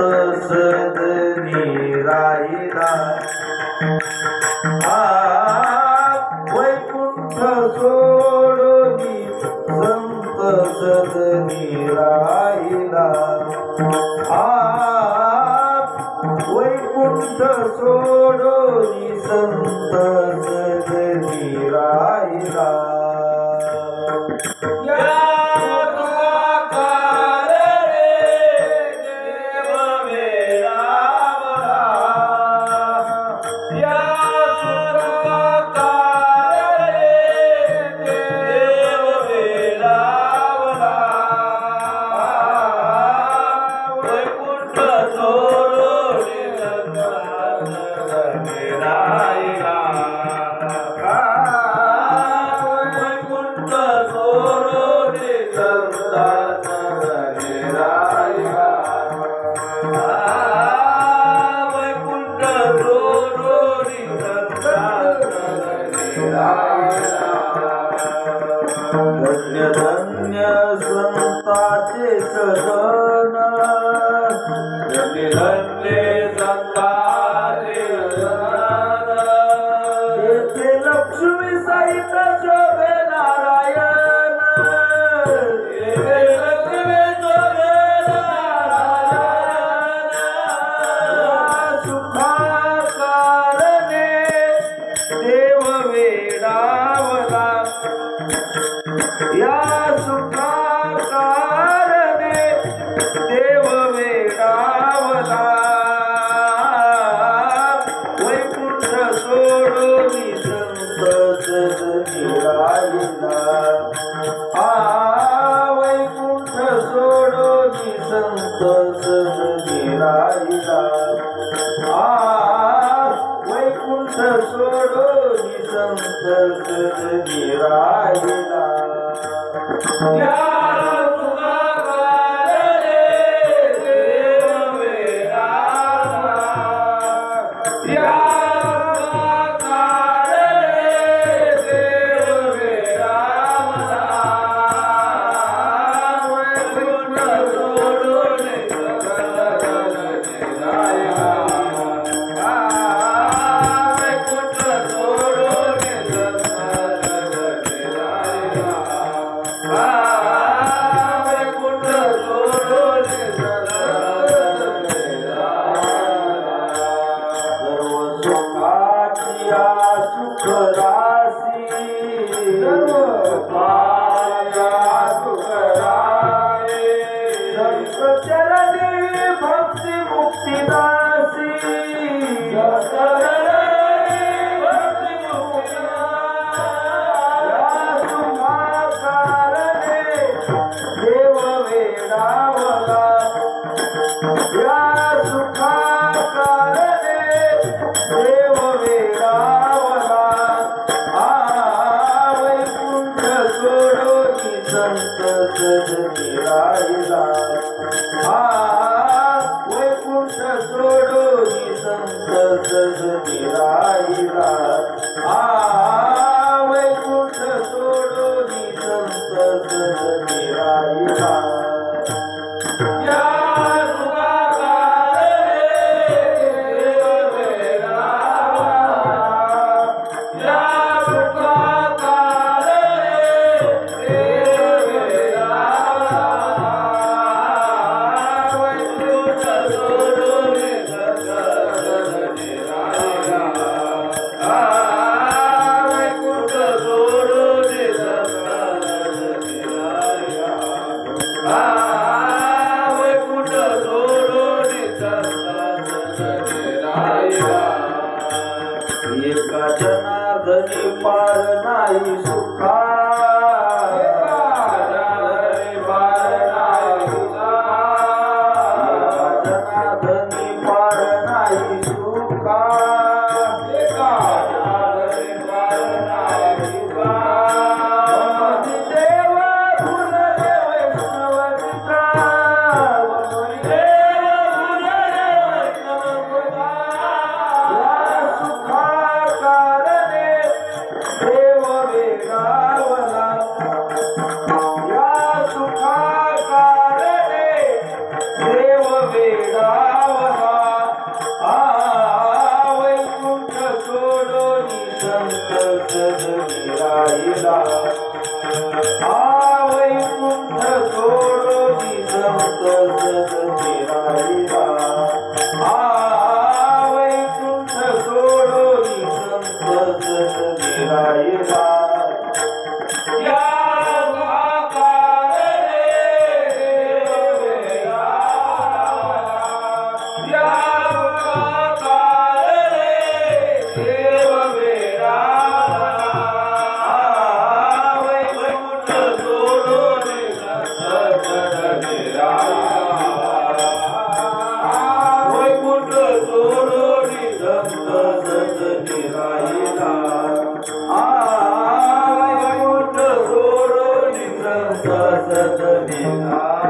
सदनी राहिला वैकुंठ सोडोनी संत सदनी राहिला वैकुंठ सोडोनी संत सदनी राहिला धन्य धन्य संताचे सदन धन्य धन्य संताचे सदन येथे लक्ष्मी सहित शोभे नारायण येथे लक्ष्मी शोभे नारायण सुखाकारणे देव वेडावला या सुखाकारणे देव वेडावला वैकुंठ सोडोनी संत सदनी राहिला वैकुंठ सोडोनी संत सदनी राहिला वैकुंठ सोडोनी संत सदनी राहिला भक्ति मुक्तिदासी देव वेडावला या सुखाकारणे देव वेडावला वैकुंठ सोडोनी संत सदनी राहिला वैकुंठ सोडोनी संत सदनी राहिला वैकुंठ सोडोनी संत सदनी राहिला Ah सदती राहिला वैकुंठ सोडोनी संत सदती राहिला या सदती राहिला